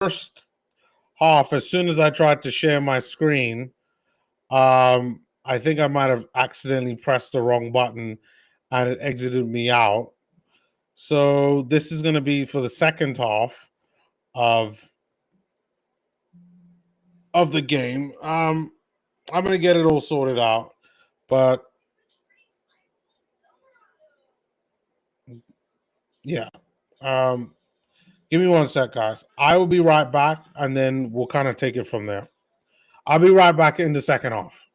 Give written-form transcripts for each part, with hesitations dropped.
first half, as soon as I tried to share my screen, I think I might have accidentally pressed the wrong button and it exited me out. So this is going to be for the second half of the game. I'm going to get it all sorted out, but yeah. Um, Give me one sec, guys. I will be right back, and then we'll kind of take it from there. I'll be right back in the second half.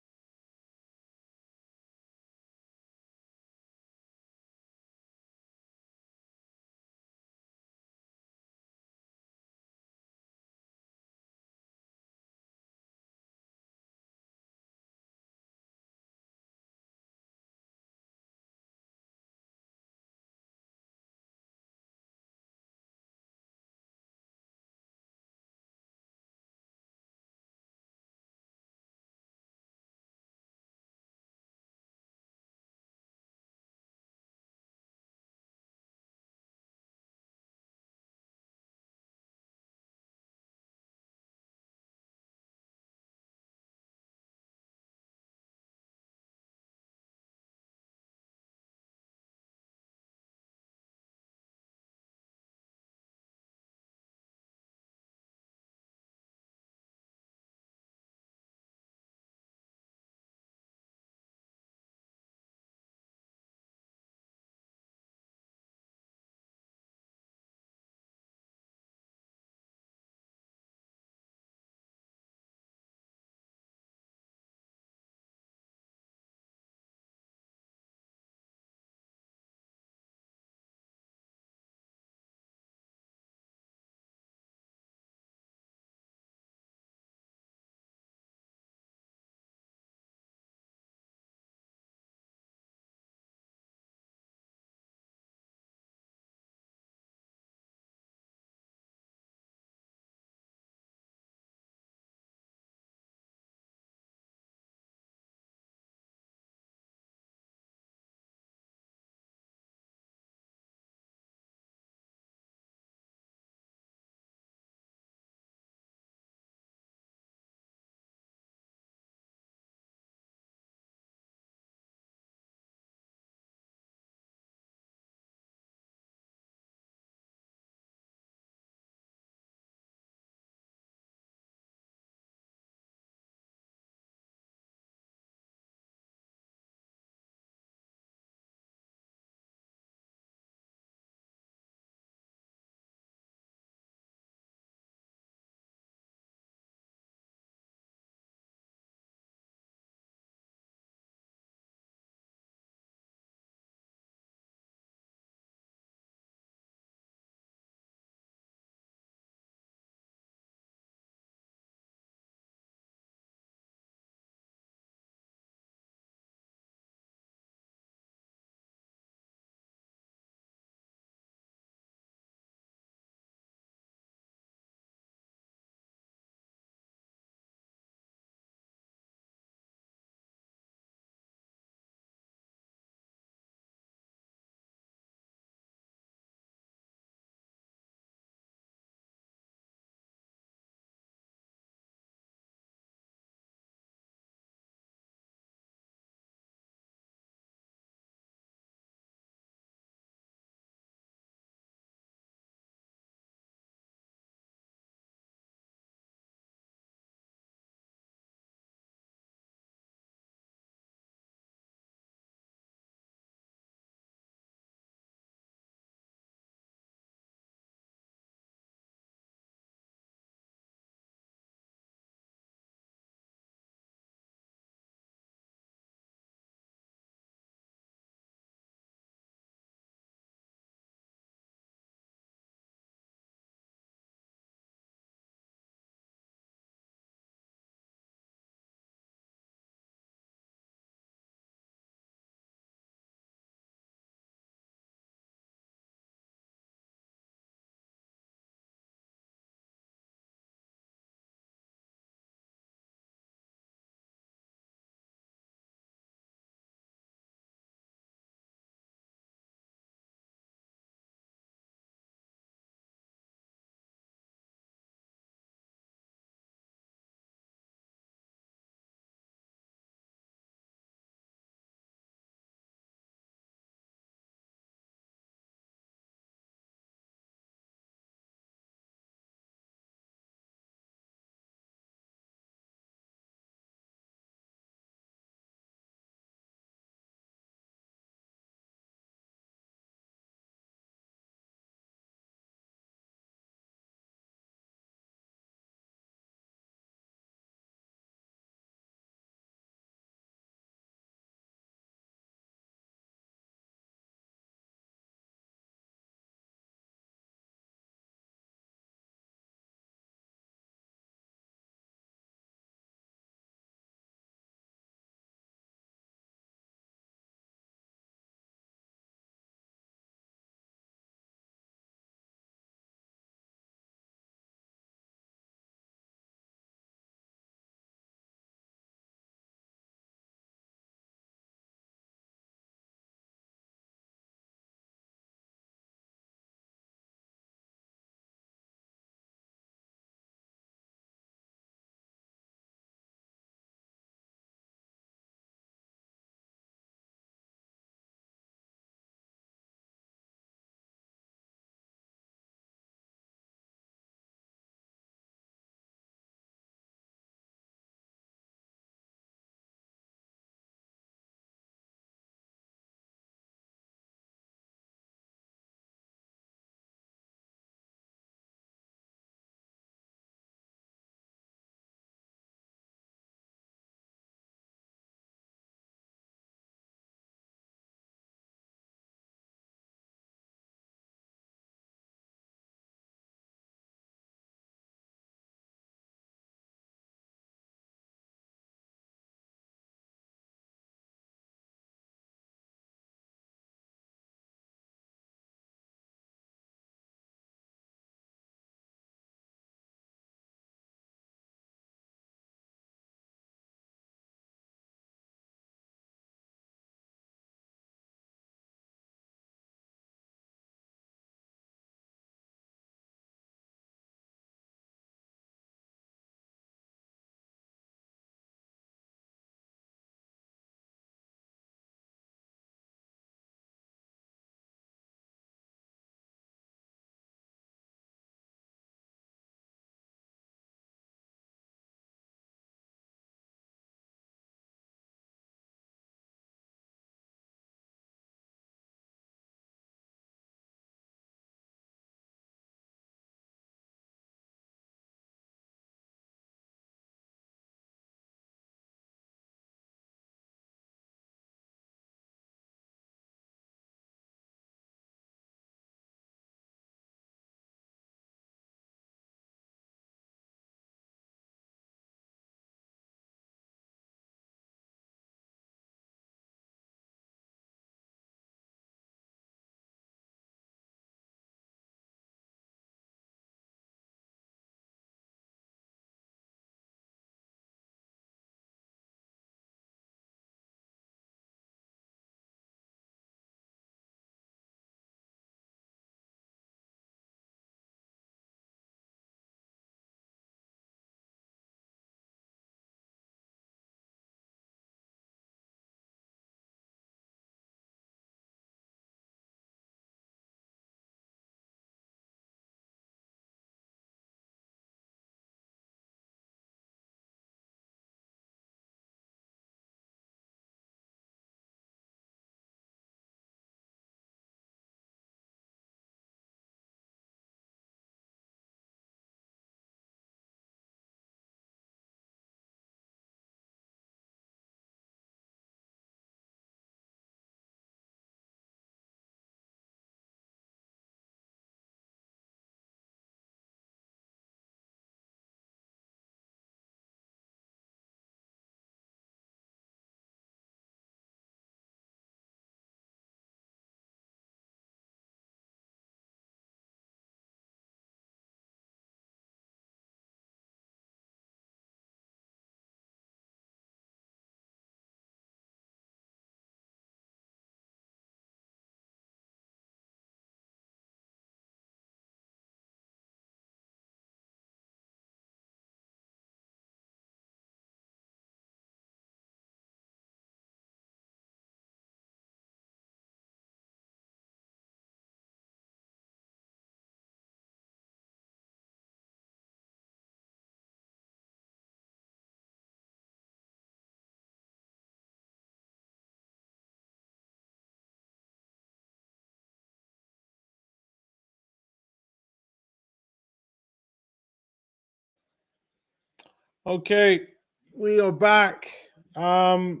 Okay, we are back. I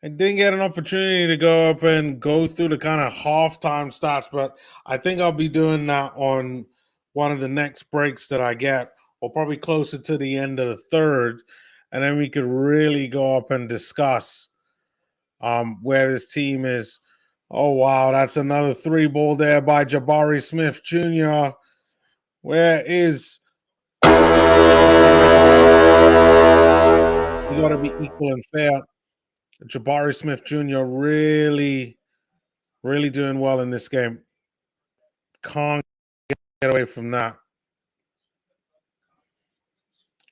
didn't get an opportunity to go up and go through the kind of halftime stats, but I think I'll be doing that on one of the next breaks that I get, or probably closer to the end of the third, and then we could really go up and discuss where this team is. Oh wow, that's another three ball there by Jabari Smith Jr. Where is you got to be equal and fair. Jabari Smith Jr. really doing well in this game. Can't get away from that.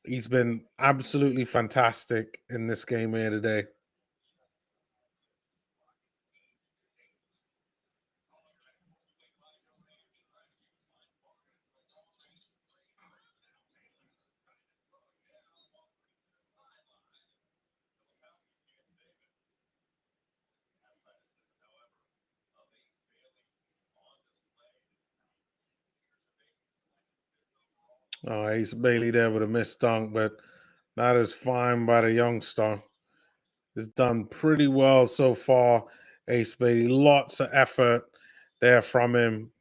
He's been absolutely fantastic in this game here today. Oh, Ace Bailey there with a missed dunk, but that is fine by the youngster. He's done pretty well so far. Ace Bailey, lots of effort there from him,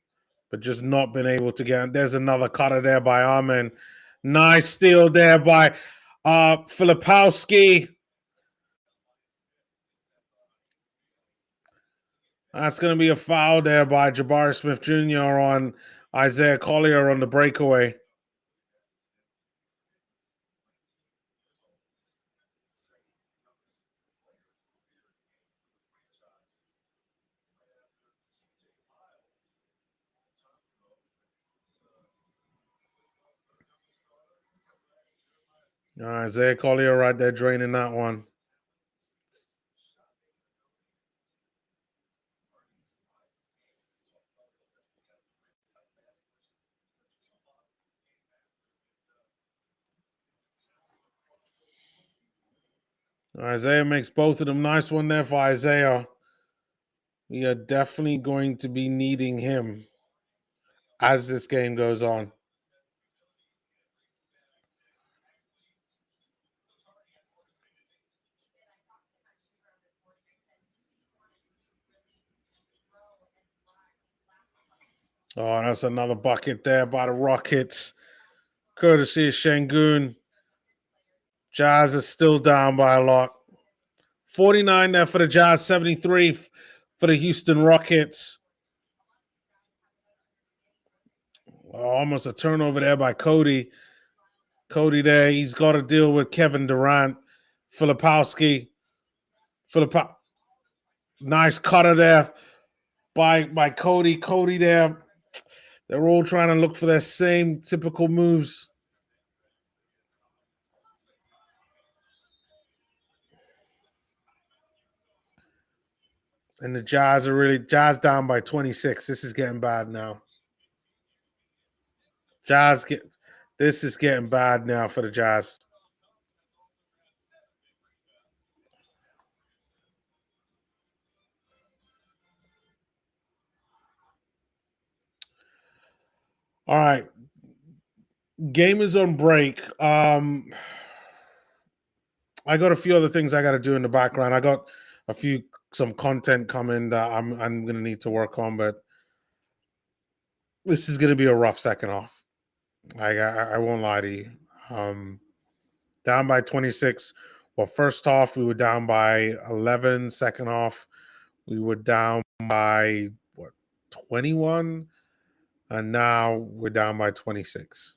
but just not been able to get. There's another cutter there by Armin. Nice steal there by Filipowski. That's going to be a foul there by Jabari Smith Jr. on Isaiah Collier on the breakaway. Isaiah Collier right there draining that one. Isaiah makes both of them. Nice one there for Isaiah. We are definitely going to be needing him as this game goes on. Oh, that's another bucket there by the Rockets. Courtesy of Şengün. Jazz is still down by a lot. 49 there for the Jazz, 73 for the Houston Rockets. Oh, almost a turnover there by Cody. Cody there, he's got to deal with Kevin Durant. Filipowski. Nice cutter there by Cody. Cody there. They're all trying to look for their same typical moves. And the Jazz are really down by 26. This is getting bad now. This is getting bad now for the Jazz. All right. Game is on break. I got a few other things I got to do in the background. I got some content coming that I'm gonna need to work on, but this is gonna be a rough second half. I won't lie to you. Down by 26. Well, first half we were down by 11. Second half we were down by what 21, and now we're down by 26.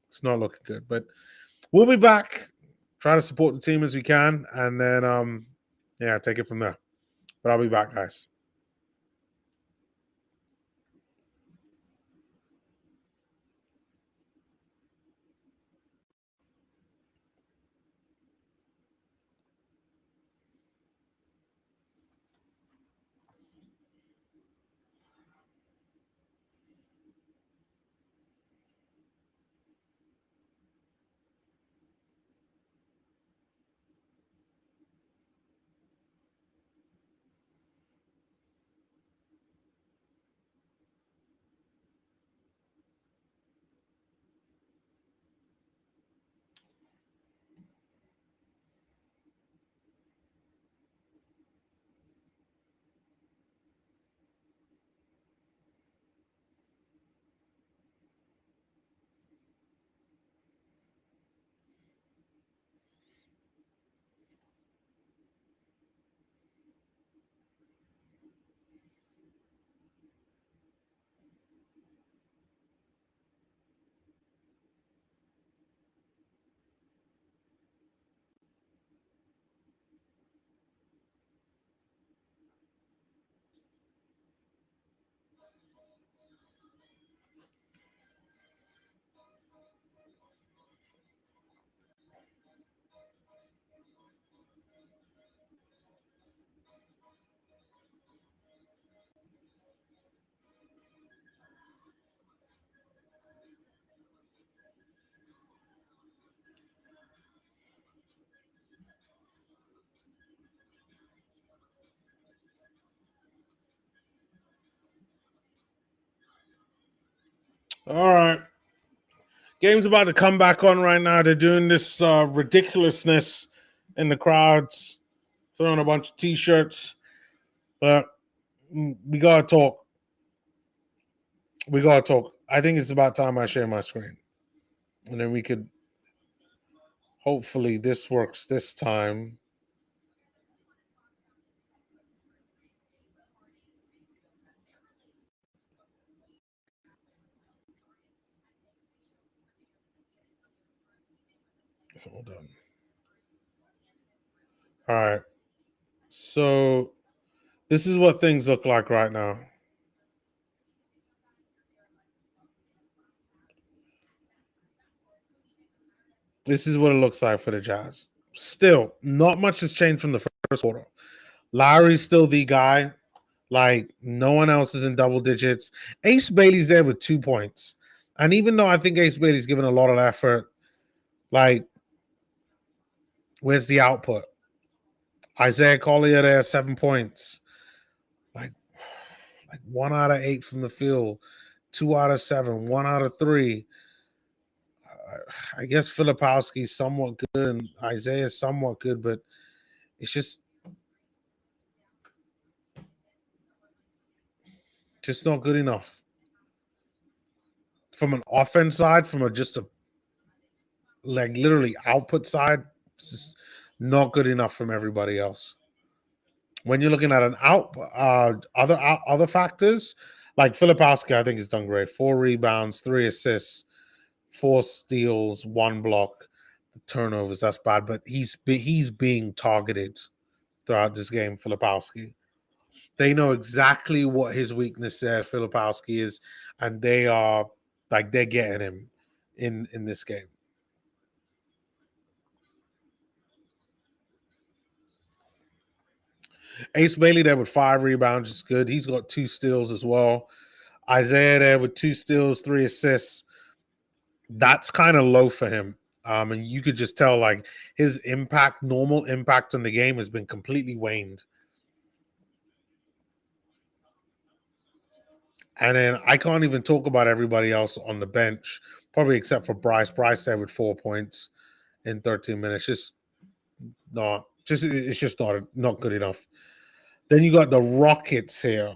It's not looking good, but we'll be back. Try to support the team as we can, and then yeah, take it from there. But I'll be back, guys. All right. Game's about to come back on right now. They're doing this ridiculousness in the crowds, throwing a bunch of T-shirts. But we gotta talk. We gotta talk. I think it's about time I share my screen, and then we could. Hopefully, this works this time. Hold on. All right. So this is what things look like right now. This is what it looks like for the Jazz. Still, not much has changed from the first quarter. Lowry's still the guy. Like, no one else is in double digits. Ace Bailey's there with 2 points. And even though I think Ace Bailey's given a lot of effort, like, where's the output? Isaiah Collier there, 7 points. Like 1 out of 8 from the field, 2 out of 7, 1 out of 3. I guess Filipowski's somewhat good and Isaiah's somewhat good, but it's just not good enough. From an offense side, from just a like literally output side, it's just not good enough from everybody else. When you're looking at an other factors, like Filipowski, I think he's done great. 4 rebounds, 3 assists, 4 steals, 1 block. The turnovers, that's bad, but he's being targeted throughout this game. Filipowski, they know exactly what his weakness there, Filipowski is, and they are like they're getting him in this game. Ace Bailey there with 5 rebounds is good. He's got 2 steals as well. Isaiah there with 2 steals, 3 assists. That's kind of low for him. And you could just tell like his impact, normal impact on the game has been completely waned. And then I can't even talk about everybody else on the bench, probably except for Bryce. Bryce there with 4 points in 13 minutes. It's just not good enough. Then you got the Rockets here.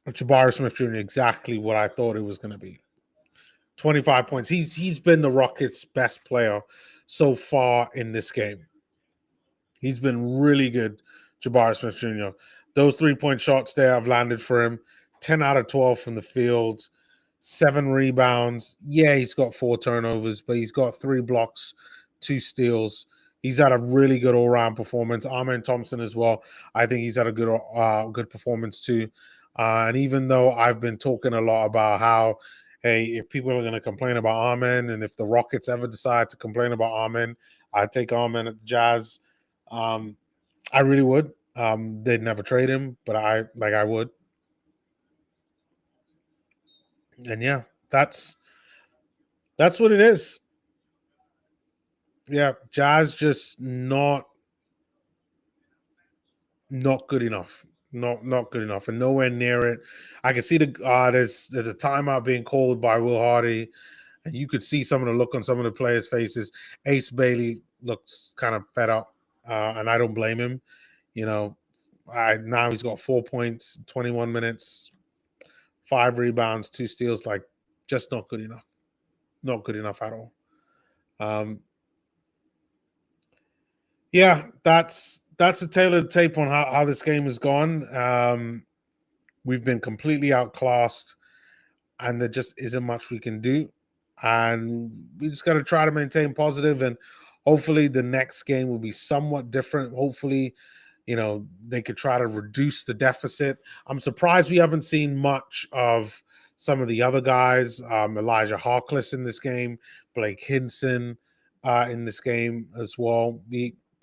Jabari Smith Jr. exactly what I thought it was going to be. 25 points. He's been the Rockets' best player so far in this game. He's been really good, Jabari Smith Jr. Those 3-point shots there have landed for him. 10 out of 12 from the field, 7 rebounds. Yeah, he's got 4 turnovers, but he's got 3 blocks, 2 steals. He's had a really good all-round performance. Amen Thompson as well. I think he's had a good performance too. And even though I've been talking a lot about how, hey, if people are going to complain about Amen, and if the Rockets ever decide to complain about Amen, I'd take Amen at the Jazz. I really would. They'd never trade him, but I would. And yeah, that's what it is. Yeah, Jazz just not good enough. Not good enough, and nowhere near it. I can see there's a timeout being called by Will Hardy, and you could see some of the look on some of the players' faces. Ace Bailey looks kind of fed up, and I don't blame him. You know, now he's got 4 points, 21 minutes, 5 rebounds, 2 steals. Like, just not good enough. Not good enough at all. Yeah, that's a tailored tape on how this game has gone. We've been completely outclassed, and there just isn't much we can do. And we just got to try to maintain positive, and hopefully the next game will be somewhat different. Hopefully, they could try to reduce the deficit. I'm surprised we haven't seen much of some of the other guys. Elijah Harkless in this game, Blake Hinson in this game as well.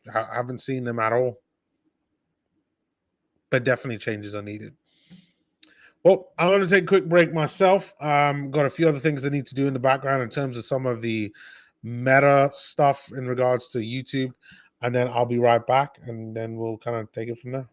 I haven't seen them at all, but definitely changes are needed. Well, I'm going to take a quick break myself. Got a few other things I need to do in the background in terms of some of the meta stuff in regards to YouTube, and then I'll be right back, and then we'll kind of take it from there.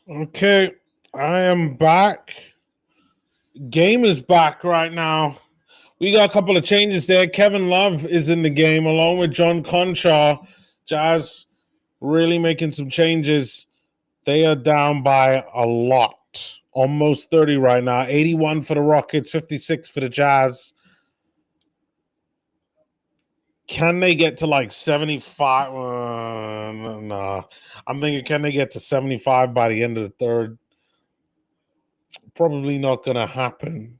Okay, I am back. Game is back right now. We got a couple of changes there. Kevin Love is in the game along with John Conchar. Jazz really making some changes. They are down by a lot. Almost 30 right now. 81 for the Rockets, 56 for the Jazz. Can they get to like 75? Nah. I'm thinking, can they get to 75 by the end of the third? Probably not going to happen.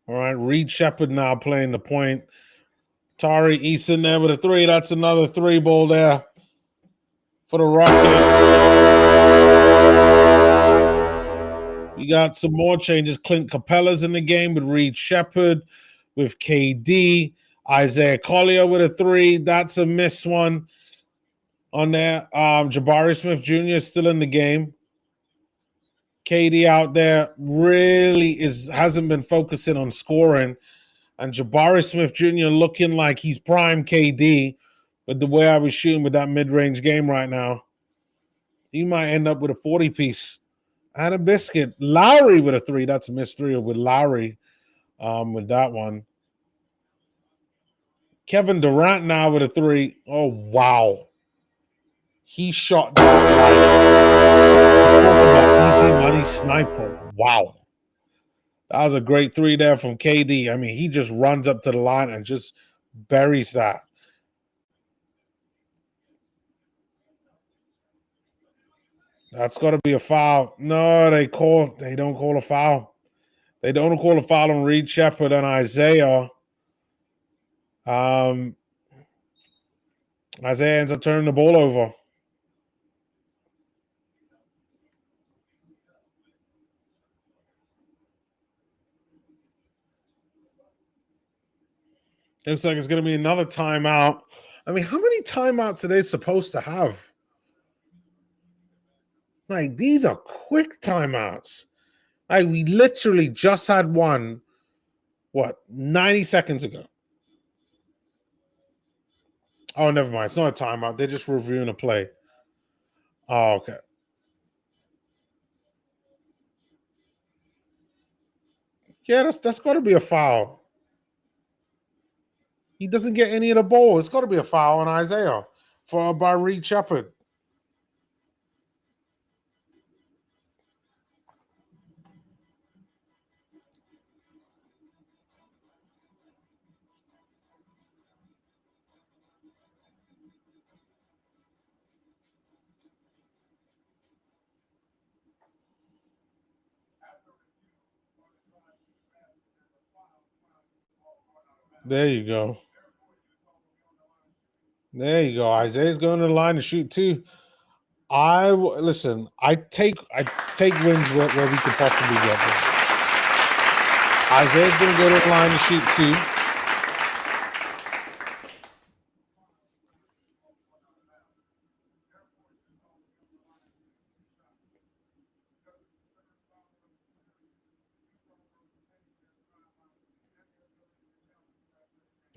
All right, Reed Shepard now playing the point. Tari Eason there with a three. That's another three ball there for the Rockets. We got some more changes. Clint Capella's in the game with Reed Shepard, with KD. Isaiah Collier with a three. That's a missed one on there. Jabari Smith Jr. is still in the game. KD out there really hasn't been focusing on scoring. And Jabari Smith Jr. looking like he's prime KD, but the way I was shooting with that mid-range game right now, he might end up with a 40-piece and a biscuit. Lowry with a three. That's a missed three with Lowry with that one. Kevin Durant now with a three. Oh, wow. He shot that easy money sniper. Wow. That was a great three there from KD. I mean, he just runs up to the line and just buries that. That's got to be a foul. No, they don't call a foul. They don't call a foul on Reed Shepard and Isaiah. Isaiah ends up turning the ball over. Looks like it's going to be another timeout. I mean, how many timeouts are they supposed to have? Like, these are quick timeouts. Like, we literally just had one, 90 seconds ago. Oh, never mind. It's not a timeout. They're just reviewing a play. Oh, okay. Yeah, that's got to be a foul. He doesn't get any of the ball. It's got to be a foul on Isaiah by Reed Shepard. There you go. There you go. Isaiah's going to the line to shoot too. Listen. I take wins where we can possibly get them. Isaiah's going to go to the line to shoot too.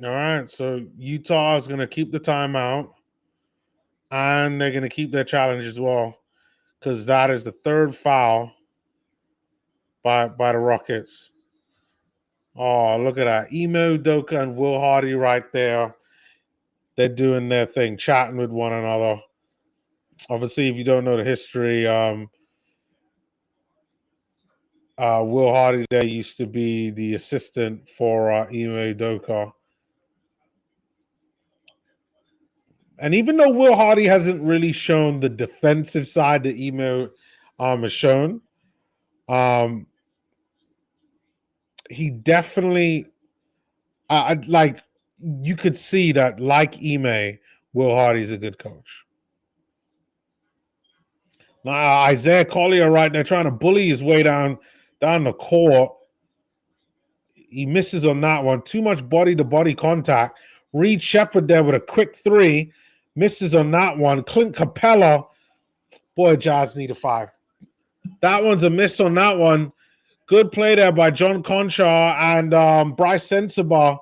All right. So Utah is going to keep the timeout, and they're going to keep their challenge as well, because that is the third foul by the Rockets. Oh, look at that. Ime Udoka and Will Hardy right there. They're doing their thing, chatting with one another. Obviously, if you don't know the history, Will Hardy there used to be the assistant for Ime Udoka. And even though Will Hardy hasn't really shown the defensive side that Ime has shown, he definitely like you could see that, like Ime, Will Hardy's a good coach. Now Isaiah Collier right there trying to bully his way down the court. He misses on that one. Too much body-to-body contact. Reed Shepard there with a quick three. Misses on that one. Clint Capella. Boy, Jazz need a five. That one's a miss on that one. Good play there by John Conchar and Bryce Sensabaugh.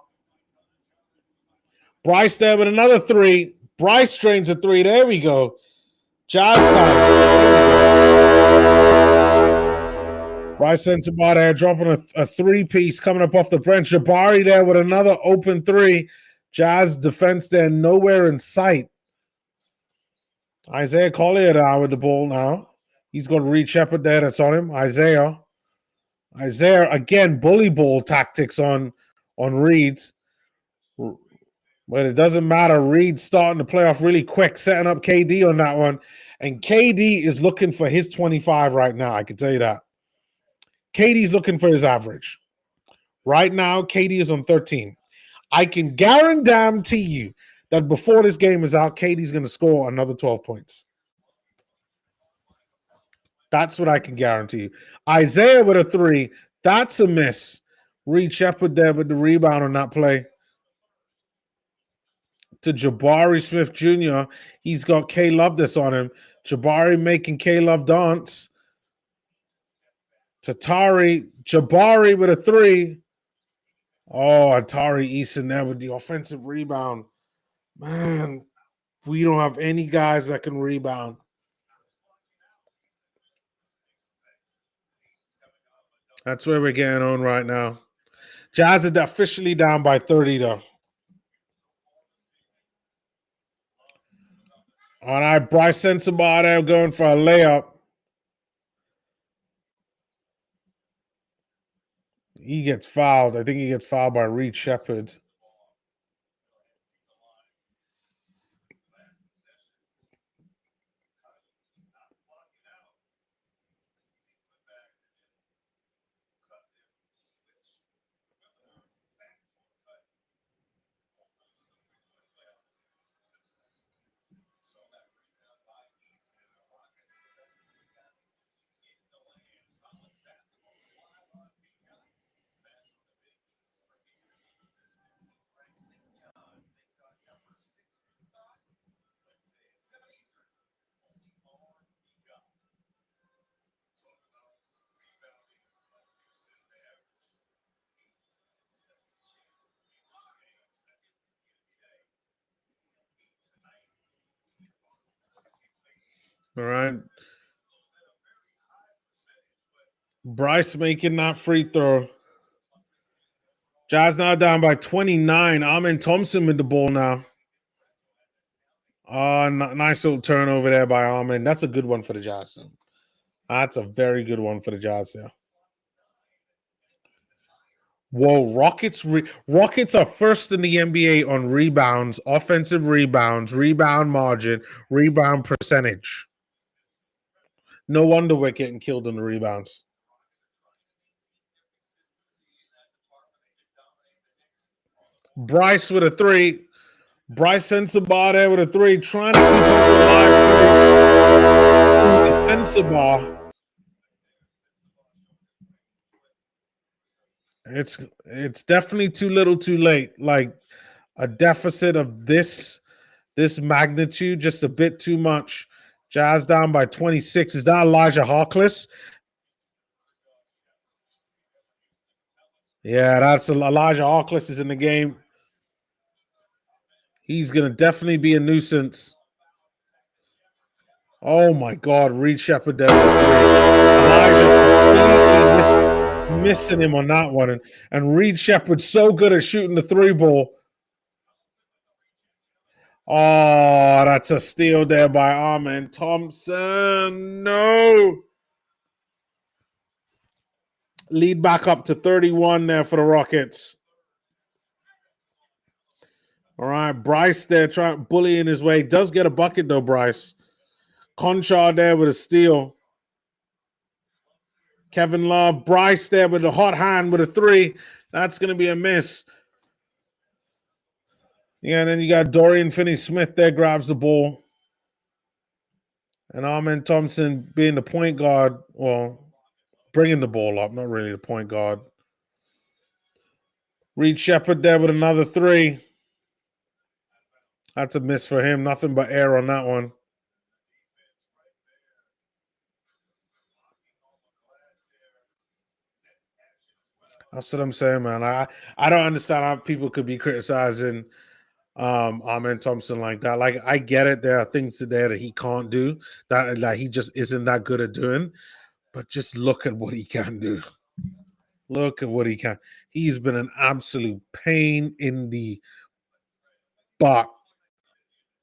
Bryce there with another three. Bryce drains a three. There we go. Jazz time. Bryce Sensabaugh there dropping a three-piece coming up off the bench. Jabari there with another open three. Jazz defense there nowhere in sight. Isaiah Collier down with the ball now. He's got Reed Sheppard there that's on him. Isaiah again, bully ball tactics on Reed. But it doesn't matter. Reed starting to play off really quick, setting up KD on that one. And KD is looking for his 25 right now. I can tell you that. KD's looking for his average. Right now, KD is on 13. I can guarantee you that before this game is out, KD's going to score another 12 points. That's what I can guarantee you. Isaiah with a three. That's a miss. Reed Sheppard there with the rebound on that play. To Jabari Smith Jr. He's got K Love this on him. Jabari making K Love dance. Jabari with a three. Oh, Atari Eason there with the offensive rebound. Man, we don't have any guys that can rebound. That's where we're getting on right now. Jazz are officially down by 30, though. All right, Bryce Sensabaugh there going for a layup. He gets fouled. I think he gets fouled by Reed Sheppard. All right. Bryce making that free throw. Jazz now down by 29. Amen Thompson with the ball now. Nice little turnover there by Amen. That's a good one for the Jazz. That's a very good one for the Jazz there. Whoa, Rockets are first in the NBA on rebounds, offensive rebounds, rebound margin, rebound percentage. No wonder we're getting killed on the rebounds. Bryce with a three. Bryce Sensabaugh there with a three, trying to keep up the live. Sensabaugh. It's definitely too little, too late. Like a deficit of this magnitude, just a bit too much. Jazz down by 26. Is that Elijah Harkless? Yeah, that's Elijah Harkless is in the game. He's gonna definitely be a nuisance. Oh my God, Reed Sheppard there. Elijah missing him on that one. And Reed Sheppard's so good at shooting the three ball. Oh, that's a steal there by Amen Thompson. No. Lead back up to 31 there for the Rockets. All right, Bryce there trying bullying his way. Does get a bucket though, Bryce. Conchar there with a steal. Kevin Love, Bryce there with a hot hand with a three. That's going to be a miss. Yeah, and then you got Dorian Finney-Smith there grabs the ball. And Amen Thompson being the point guard, well, bringing the ball up, not really the point guard. Reed Sheppard there with another three. That's a miss for him. Nothing but air on that one. That's what I'm saying, man. I don't understand how people could be criticizing Amen Thompson like that. Like I get it, there are things there that he can't do that he just isn't that good at doing. But just look at what he can do. Look at what he can. He's been an absolute pain in the butt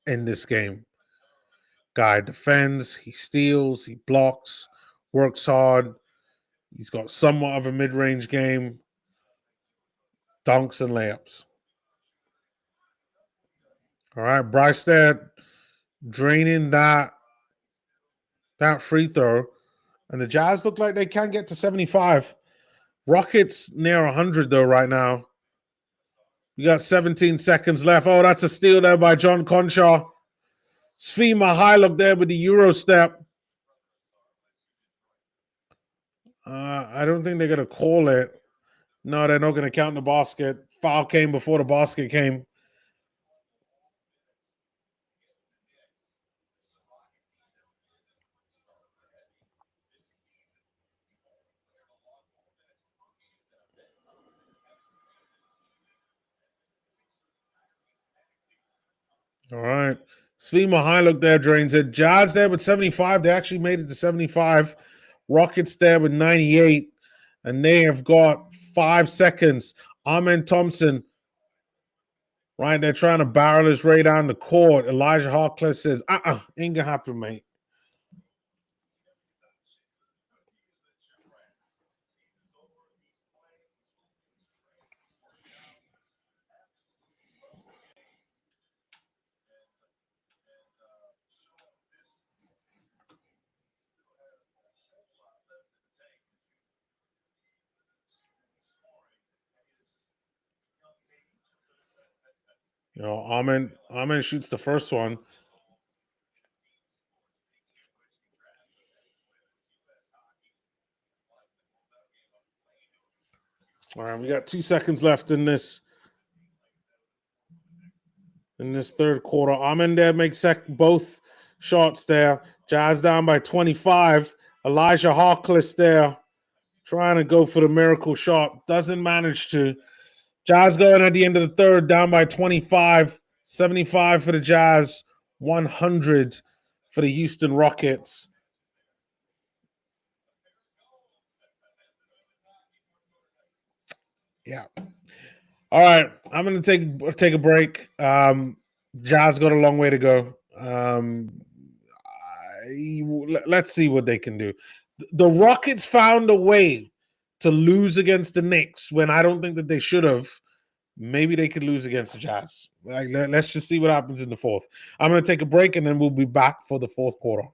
in this game. Guy defends, he steals, he blocks, works hard. He's got somewhat of a mid-range game, dunks and layups. All right, Bryce there draining that free throw, and the Jazz look like they can get to 75. Rockets near 100 though right now. You got 17 seconds left. Oh, that's a steal there by John Conchar. Svi Mihailuk there with the Euro step. I don't think they're going to call it. No, they're not going to count the basket. Foul came before the basket came. All right. Svi Mihailuk there drains it. Jazz there with 75. They actually made it to 75. Rockets there with 98. And they have got 5 seconds. Amen Thompson, right? They're trying to barrel his way down the court. Elijah Harkless says, ain't gonna happen, mate. You know, Amen shoots the first one. All right, we got 2 seconds left in this third quarter. Amen there makes both shots there. Jazz down by 25. Elijah Harkless there trying to go for the miracle shot. Doesn't manage to. Jazz going at the end of the third, down by 25. 75 for the Jazz, 100 for the Houston Rockets. Yeah. All right. I'm going to take a break. Jazz got a long way to go. Let's see what they can do. The Rockets found a way to lose against the Knicks when I don't think that they should have. Maybe they could lose against the Jazz. Let's just see what happens in the fourth. I'm going to take a break and then we'll be back for the fourth quarter.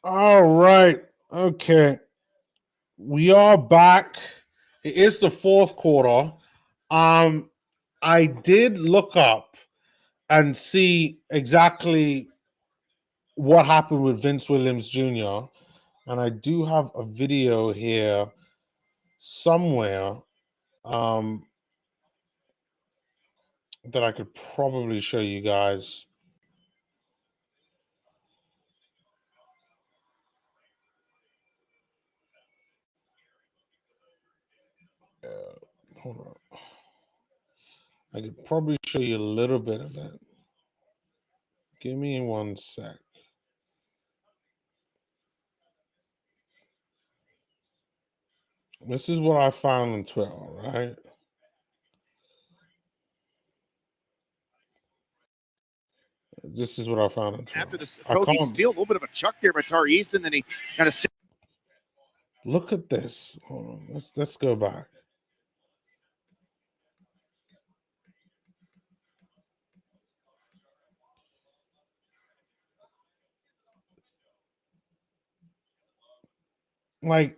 All right. Okay. We are back. It is the fourth quarter. Um, I did look up and see exactly what happened with Vince Williams Jr. And I do have a video here somewhere um, that I could probably show you guys. Hold on. I could probably show you a little bit of it. Give me one sec. This is what I found on Twitter, right? This is what I found on Twitter. After this I Kogi can't steal, a little bit of a chuck there by Tari Easton, then he kind of look at this. Hold on. Let's go back. Like,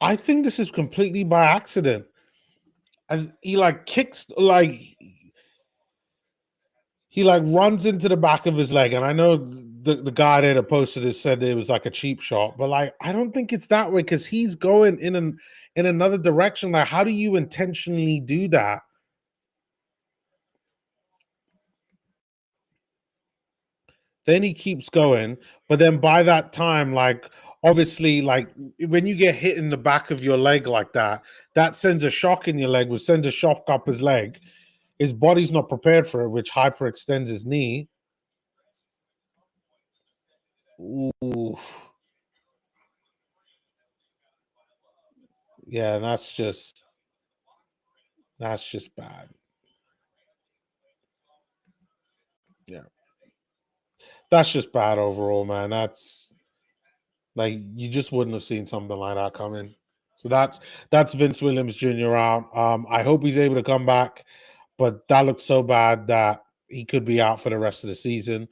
I think this is completely by accident. And he like kicks like he like runs into the back of his leg. And I know the guy there that posted it said it was like a cheap shot, but like I don't think it's that way because he's going in another direction. Like, how do you intentionally do that? Then he keeps going, but then by that time, like obviously, like when you get hit in the back of your leg like that, that sends a shock in your leg, which sends a shock up his leg. His body's not prepared for it, which hyperextends his knee. Ooh, yeah, that's just bad. Yeah, that's just bad overall, man. That's like you just wouldn't have seen something like that coming. So that's Vince Williams Jr. out. I hope he's able to come back, but that looks so bad that he could be out for the rest of the season.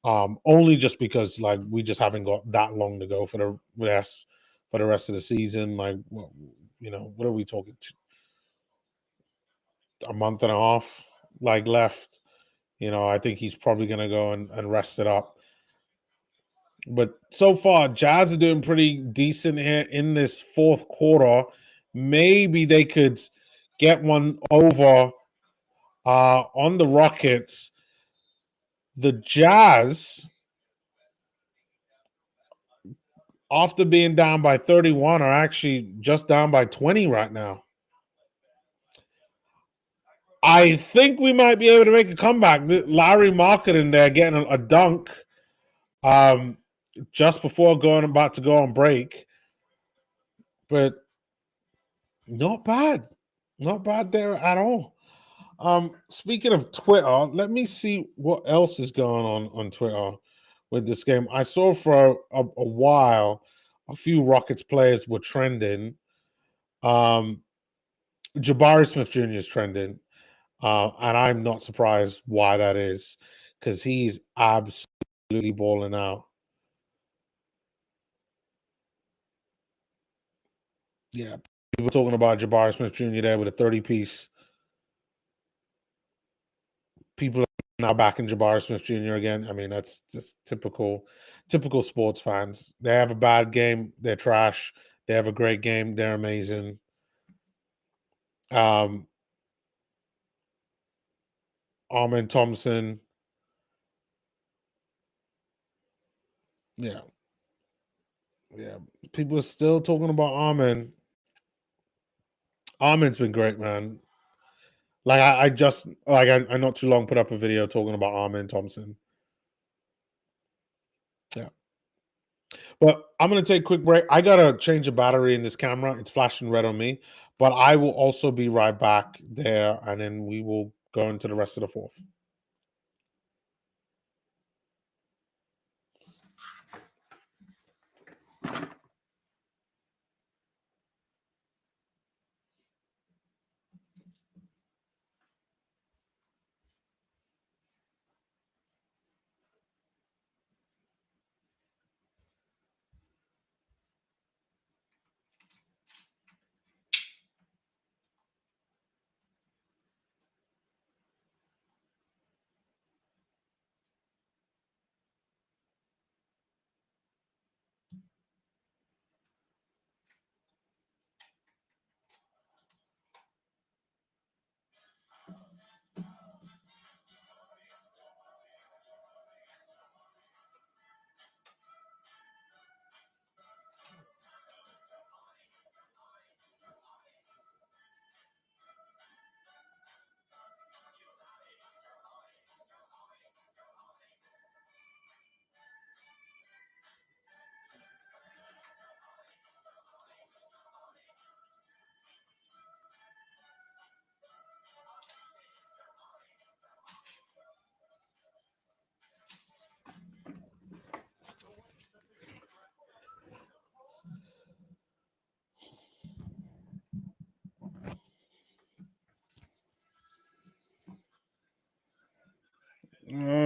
Only just because like we just haven't got that long to go for the rest of the season. Like, well, what are we talking? A month and a half like left. I think he's probably gonna go and rest it up. But so far, Jazz are doing pretty decent here in this fourth quarter. Maybe they could get one over on the Rockets. The Jazz, after being down by 31, are actually just down by 20 right now. I think we might be able to make a comeback. Larry Market in there getting a dunk just before about to go on break. But not bad. Not bad there at all. Speaking of Twitter, let me see what else is going on Twitter with this game. I saw for a while a few Rockets players were trending. Jabari Smith Jr. is trending, and I'm not surprised why that is because he's absolutely balling out. Yeah, people talking about Jabari Smith Jr. there with a 30-piece. People are now backing Jabari Smith Jr. again. I mean, that's just typical sports fans. They have a bad game, they're trash. They have a great game, they're amazing. Um, Armin Thompson, yeah, yeah. People are still talking about Armin. Armin's been great, man. Like I just like I not too long put up a video talking about Armin Thompson. Yeah. But I'm gonna take a quick break. I gotta change the battery in this camera. It's flashing red on me. But I will also be right back there, and then we will go into the rest of the fourth.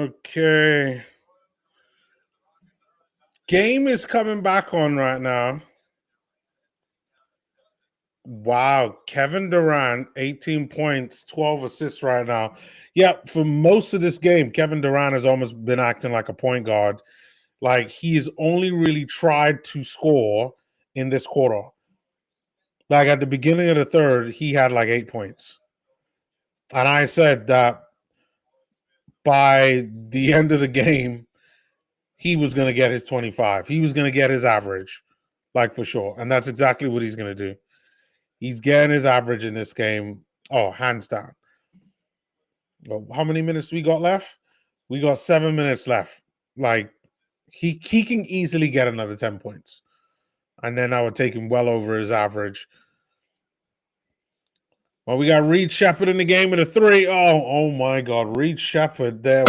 Okay. Game is coming back on right now. Wow. Kevin Durant, 18 points, 12 assists right now. Yeah, for most of this game, Kevin Durant has almost been acting like a point guard. Like he's only really tried to score in this quarter. Like at the beginning of the third, he had like 8 points. And I said that by the end of the game, he was going to get his 25. He was going to get his average, like for sure. And that's exactly what he's going to do. He's getting his average in this game. Oh, hands down. Well, how many minutes we got left? We got 7 minutes left. Like he can easily get another 10 points. And then I would take him well over his average. Well, we got Reed Shepherd in the game with a 3. Oh my God. Reed Shepherd there.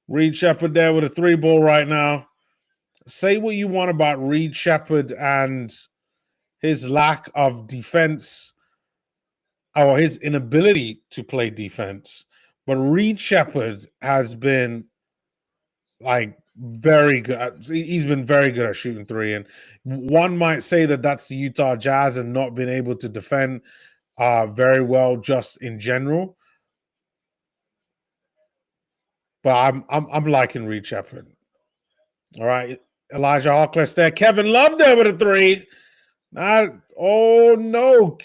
Reed Shepherd there with a 3 ball right now. Say what you want about Reed Shepherd and his lack of defense or his inability to play defense. But Reed Shepherd has been like very good. He's been very good at shooting 3. And one might say that that's the Utah Jazz and not being able to defend very well just in general. But I'm liking Reed Shepherd. All right. Elijah Harkless there. Kevin Love there with a 3. Oh no.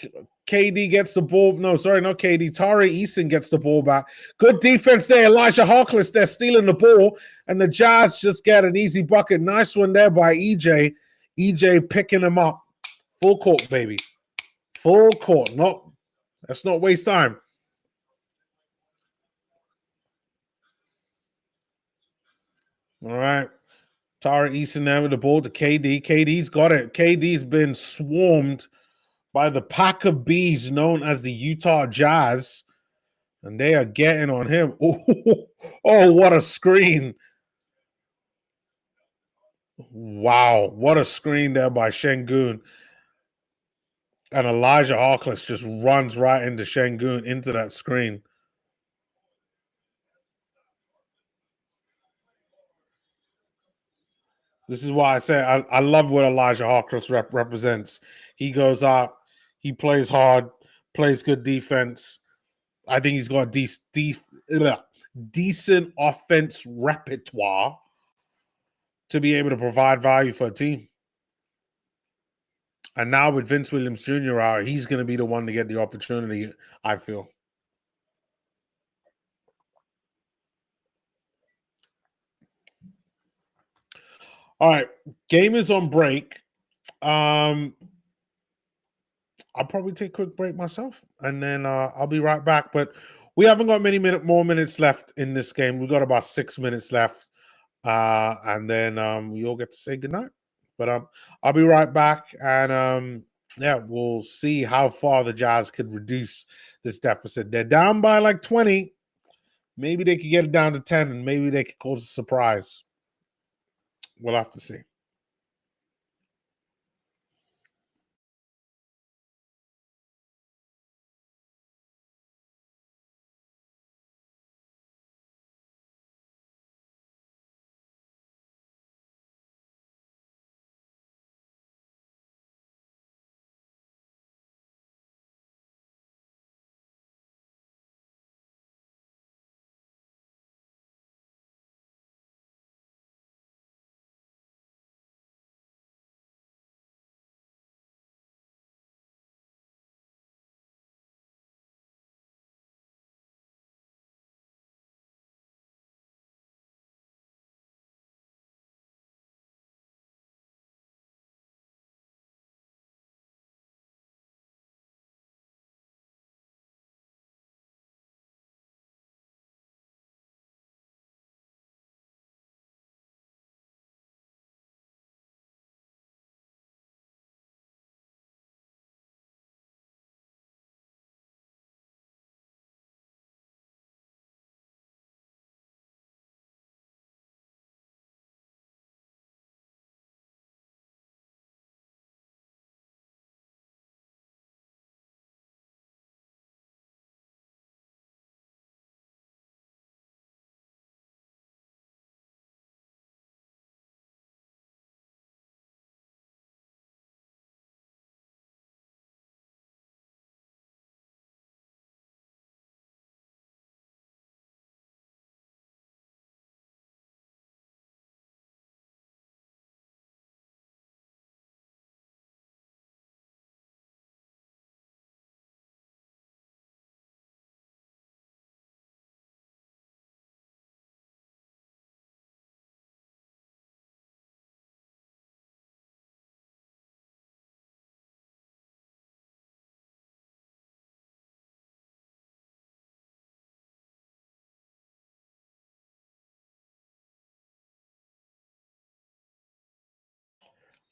KD gets the ball. No, sorry, not KD. Tari Eason gets the ball back. Good defense there. Elijah Harkless there stealing the ball. And the Jazz just get an easy bucket. Nice one there by EJ. EJ picking him up. Full court, baby. Full court. Let's not waste time. All right. Tari Eason there with the ball to KD. KD's got it. KD's been swarmed by the pack of bees known as the Utah Jazz, and they are getting on him. Oh, what a screen. Wow, what a screen there by Şengün. And Elijah Harkless just runs right into Şengün into that screen. This is why I say I love what Elijah Harkless represents. He goes out, he plays hard, plays good defense. I think he's got decent offense repertoire to be able to provide value for a team. And now with Vince Williams Jr. out, he's going to be the one to get the opportunity, I feel. All right. Game is on break. I'll probably take a quick break myself, and then I'll be right back. But we haven't got many more minutes left in this game. We've got about 6 minutes left. And then we all get to say goodnight. But I'll be right back, and yeah, we'll see how far the Jazz could reduce this deficit. They're down by like 20. Maybe they could get it down to 10, and maybe they could cause a surprise. We'll have to see.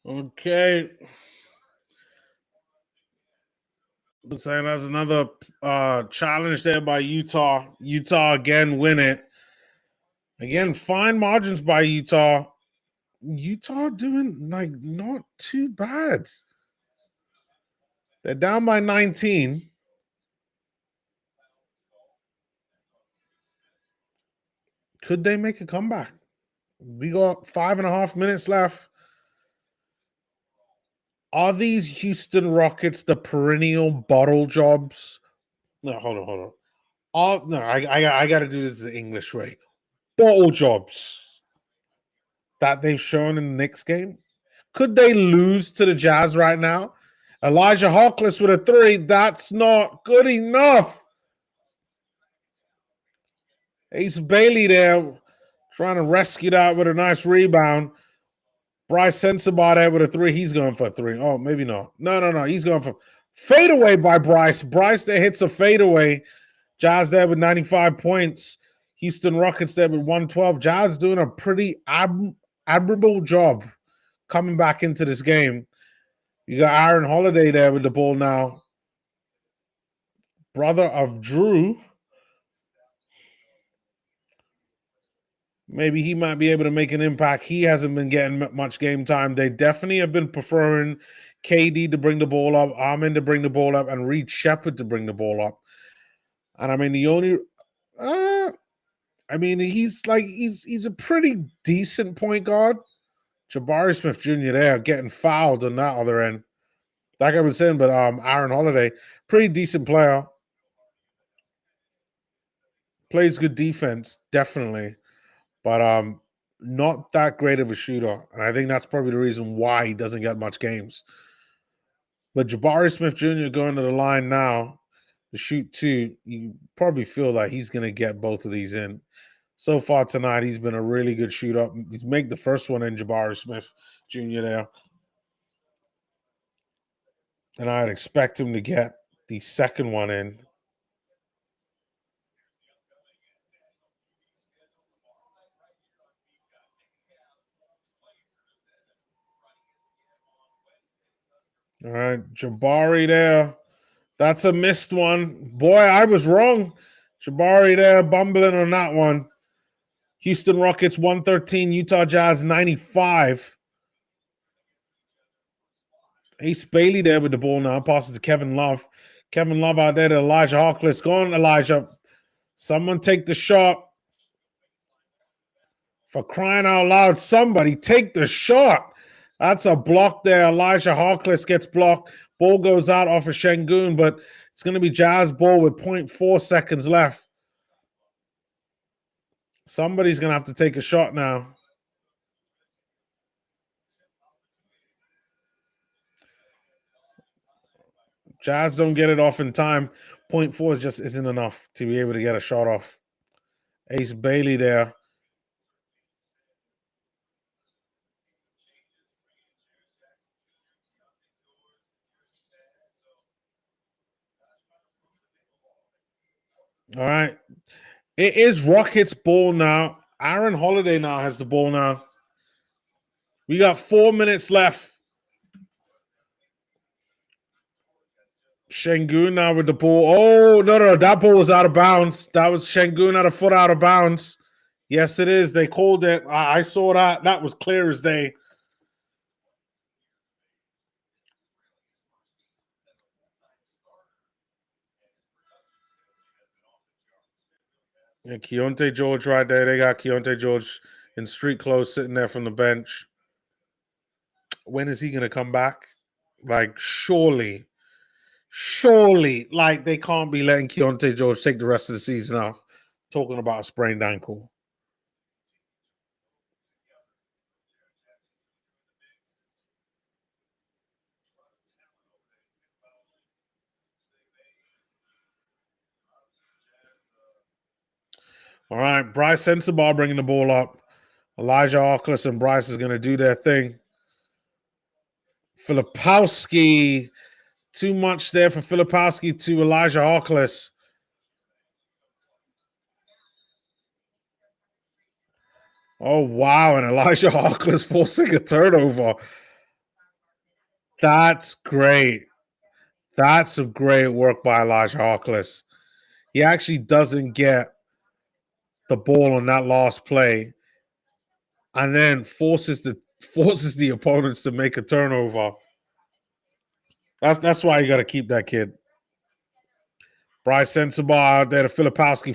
Okay. Looks like that's another challenge there by Utah. Utah again win it. Again, fine margins by Utah. Utah doing like not too bad. They're down by 19. Could they make a comeback? We got 5.5 minutes left. Are these Houston Rockets the perennial bottle jobs? No, hold on. I got to do this the English way. Bottle jobs that they've shown in the Knicks game. Could they lose to the Jazz right now? Elijah Harkless with a 3. That's not good enough. Ace Bailey there trying to rescue that with a nice rebound. Bryce Sensabaugh there with a 3. He's going for a 3. Oh, maybe not. No. He's going for fadeaway by Bryce. Bryce there hits a fadeaway. Jazz there with 95 points. Houston Rockets there with 112. Jazz doing a pretty admirable job coming back into this game. You got Aaron Holiday there with the ball now. Brother of Drew. Maybe he might be able to make an impact. He hasn't been getting much game time. They definitely have been preferring KD to bring the ball up, Armin to bring the ball up, and Reed Shepherd to bring the ball up. And I mean, the only, he's a pretty decent point guard. Jabari Smith Jr. there getting fouled on that other end. Like I was saying, but Aaron Holiday, pretty decent player. Plays good defense, definitely. But not that great of a shooter. And I think that's probably the reason why he doesn't get much games. But Jabari Smith Jr. going to the line now to shoot 2, you probably feel like he's going to get both of these in. So far tonight, he's been a really good shooter. He's made the first one in, Jabari Smith Jr. there. And I'd expect him to get the second one in. All right, Jabari there. That's a missed one. Boy, I was wrong. Jabari there, bumbling on that one. Houston Rockets 113, Utah Jazz 95. Ace Bailey there with the ball now. Passes to Kevin Love. Kevin Love out there to Elijah Harkless. Go on, Elijah. Someone take the shot. For crying out loud, somebody take the shot. That's a block there. Elijah Harkless gets blocked. Ball goes out off of Şengün, but it's going to be Jazz ball with 0.4 seconds left. Somebody's going to have to take a shot now. Jazz don't get it off in time. 0.4 just isn't enough to be able to get a shot off. Ace Bailey there. All right. It is Rockets ball now. Aaron Holiday now has the ball now. We got 4 minutes left. Şengün now with the ball. Oh, no. That ball was out of bounds. That was Şengün at a foot out of bounds. Yes, it is. They called it. I saw that. That was clear as day. Yeah, Keontae George right there. They got Keontae George in street clothes sitting there from the bench. When is he going to come back? Like, surely, like, they can't be letting Keontae George take the rest of the season off. Talking about a sprained ankle. All right, Bryce Sensabaugh bringing the ball up. Elijah Harkless and Bryce is going to do their thing. Filipowski, too much there for Filipowski to Elijah Harkless. Oh, wow, and Elijah Harkless forcing a turnover. That's great. That's some great work by Elijah Harkless. He actually doesn't get the ball on that last play and then forces the opponents to make a turnover. That's why you got to keep that kid. Bryce Sensabaugh out there to Filipowski.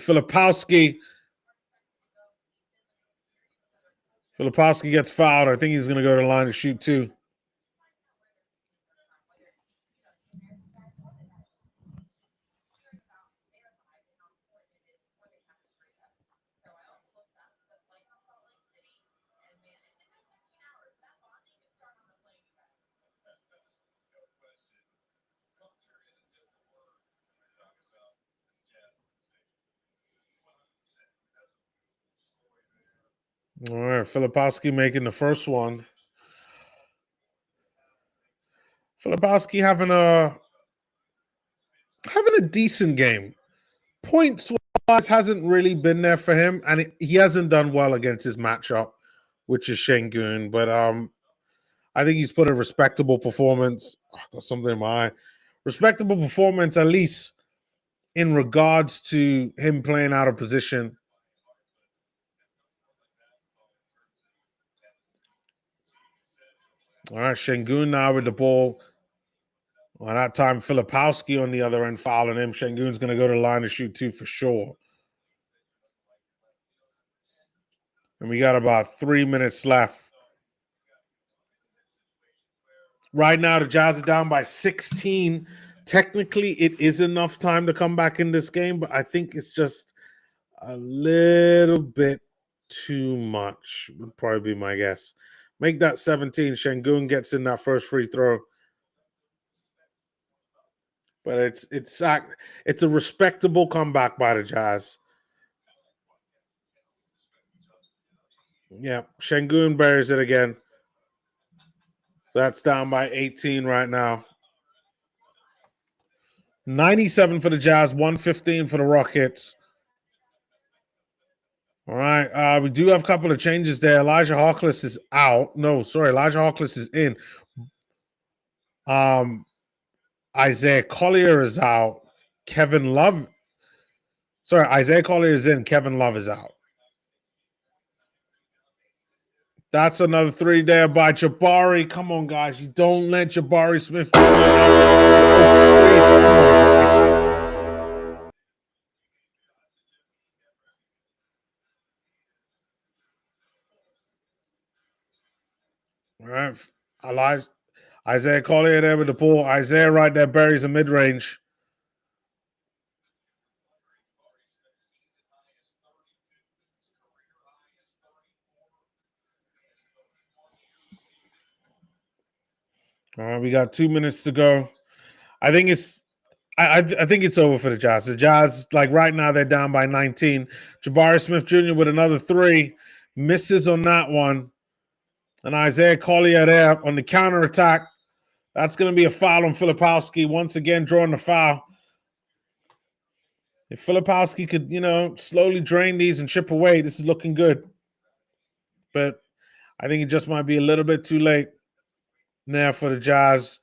Filipowski gets fouled. I think he's going to go to the line to shoot too. All right, Filipowski making the first one. Filipowski having a decent game. Points wise hasn't really been there for him, and he hasn't done well against his matchup, which is Şengün. But I think he's put a respectable performance. Oh, got something in my eye. Respectable performance, at least in regards to him playing out of position. All right, Şengün now with the ball. Well, that time, Filipowski on the other end fouling him. Şengün's going to go to the line to shoot two for sure. And we got about 3 minutes left. Right now, the Jazz are down by 16. Technically, it is enough time to come back in this game, but I think it's just a little bit too much, would probably be my guess. Make that 17. Şengün gets in that first free throw. But it's a respectable comeback by the Jazz. Yeah, Şengün buries it again. So that's down by 18 right now. 97 for the Jazz, 115 for the Rockets. All right, we do have a couple of changes there. Elijah Harkless is out. No, sorry, Elijah Harkless is in. Isaiah Collier is out. Isaiah Collier is in. Kevin Love is out. That's another three there by Jabari. Come on, guys. You don't let Jabari Smith. All right. Isaiah Collier there with the ball. Isaiah right there buries a mid-range. All right, we got 2 minutes to go. I think it's over for the Jazz. The Jazz, like right now, they're down by 19. Jabari Smith Jr. with another three. Misses on that one. And Isaiah Collier there on the counterattack. That's going to be a foul on Filipowski. Once again, drawing the foul. If Filipowski could, slowly drain these and chip away, this is looking good. But I think it just might be a little bit too late now for the Jazz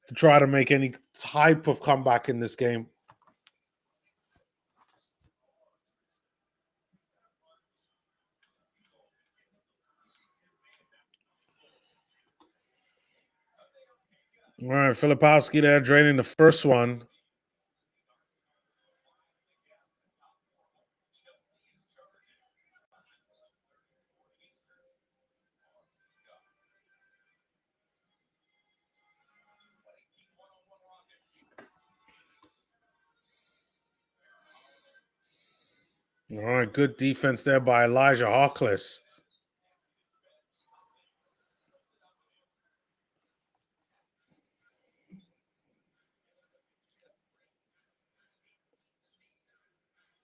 to try to make any type of comeback in this game. All right, Filipowski there draining the first one. All right, good defense there by Elijah Harkless.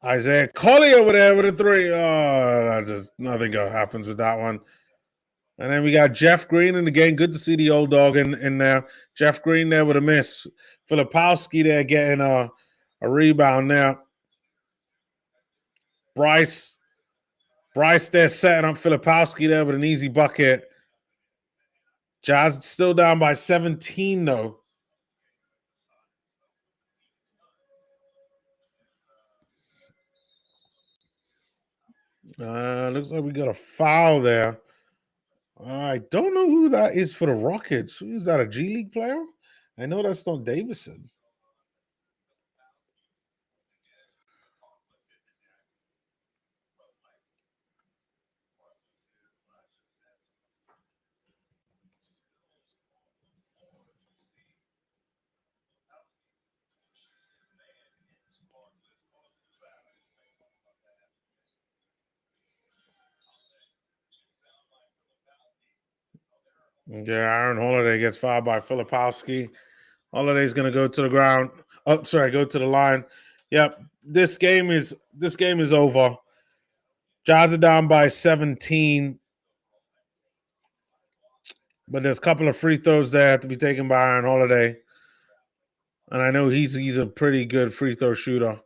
Isaiah Collier over there with a three. Oh, just nothing happens with that one. And then we got Jeff Green in the game. Good to see the old dog in there. Jeff Green there with a miss. Filipowski there getting a rebound there. Bryce there setting up Filipowski there with an easy bucket. Jazz still down by 17, though. Looks like we got a foul there. I don't know who that is for the Rockets. Who is that, a G League player? I know that's not Davison. Yeah, Aaron Holiday gets fouled by Filipowski. Holiday's gonna go to the ground. Oh, sorry, go to the line. Yep, this game is over. Jazz are down by 17, but there's a couple of free throws there to be taken by Aaron Holiday, and I know he's a pretty good free throw shooter.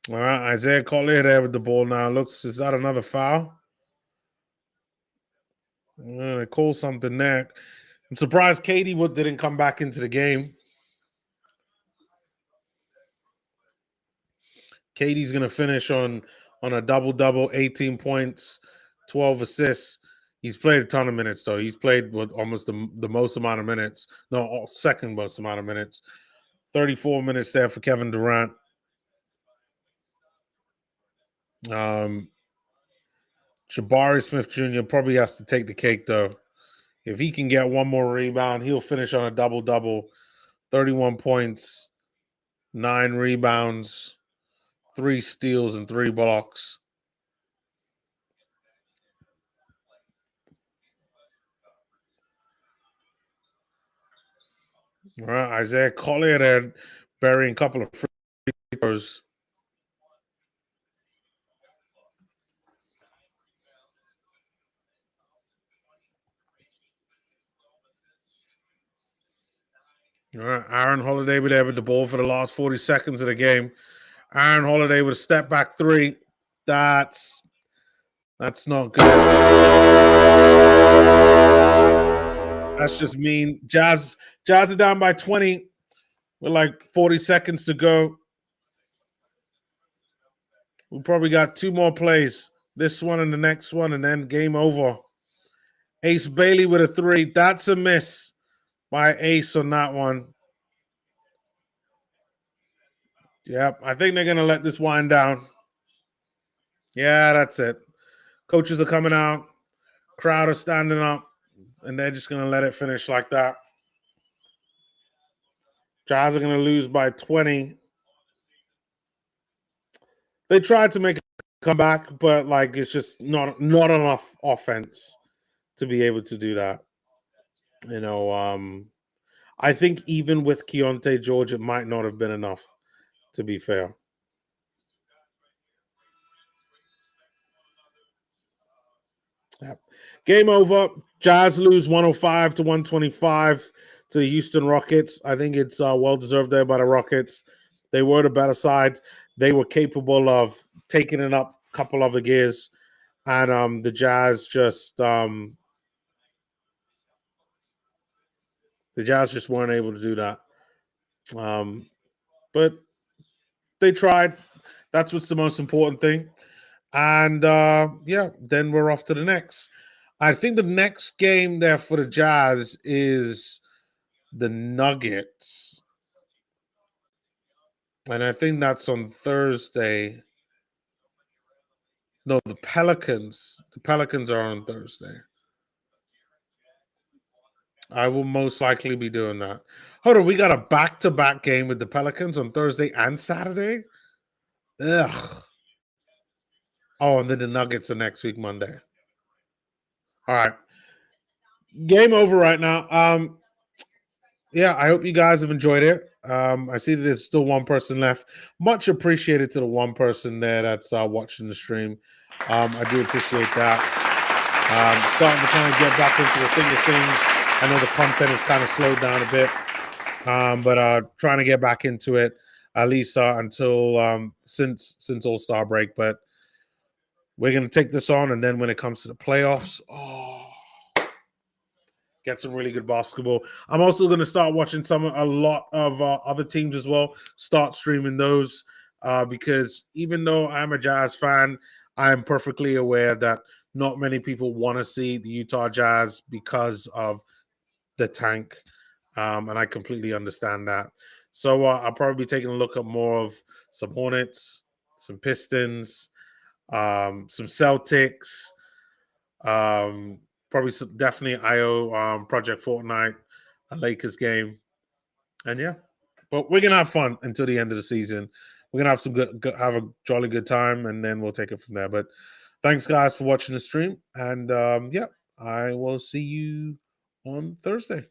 All right, Isaiah Collier there with the ball now. Is that another foul? They call something there. I'm surprised Katie Wood didn't come back into the game. Katie's going to finish on a double-double, 18 points, 12 assists. He's played a ton of minutes, though. He's played with almost the most amount of minutes. No, second most amount of minutes. 34 minutes there for Kevin Durant. Jabari Smith Jr. probably has to take the cake, though. If he can get one more rebound, he'll finish on a double-double. 31 points, 9 rebounds, 3 steals, and 3 blocks. All right, Isaiah Collier there burying a couple of free throws. All right, Aaron Holiday with there with the ball for the last 40 seconds of the game. Aaron Holiday with a step back 3. That's not good. That's just mean. Jazz are down by 20 with like 40 seconds to go. We probably got 2 more plays. This one and the next one, and then game over. Ace Bailey with a 3. That's a miss by Ace on that one. Yep, I think they're going to let this wind down. Yeah, that's it. Coaches are coming out. Crowd are standing up. And they're just going to let it finish like that. Jazz are going to lose by 20. They tried to make a comeback, but like it's just not enough offense to be able to do that. You know, I think even with Keontae George, it might not have been enough, to be fair. Yep. Game over. Jazz lose 105 to 125 to the Houston Rockets. I think it's well-deserved there by the Rockets. They were the better side. They were capable of taking it up a couple other gears. And the Jazz just weren't able to do that. But they tried. That's what's the most important thing. And yeah, then we're off to the next. I think the next game there for the Jazz is the Nuggets. And I think that's on Thursday. No, the Pelicans. The Pelicans are on Thursday. I will most likely be doing that. Hold on, we got a back-to-back game with the Pelicans on Thursday and Saturday? Ugh. Oh, and then the Nuggets are next week, Monday. All right. Game over right now. Yeah, I hope you guys have enjoyed it. I see that there's still one person left. Much appreciated to the one person there that's watching the stream. I do appreciate that. Starting to kind of get back into the thing of things. I know the content is kind of slowed down a bit, but trying to get back into it at least until since All-Star break. But we're going to take this on, and then when it comes to the playoffs, get some really good basketball. I'm also going to start watching a lot of other teams as well. Start streaming those because even though I'm a Jazz fan, I am perfectly aware that not many people want to see the Utah Jazz because of the tank, and I completely understand that. So I'll probably be taking a look at more of some Hornets, some Pistons, some Celtics, probably definitely IO Project Fortnite, a Lakers game, and yeah. But we're gonna have fun until the end of the season. We're gonna have some have a jolly good time, and then we'll take it from there. But thanks, guys, for watching the stream, and yeah, I will see you on Thursday.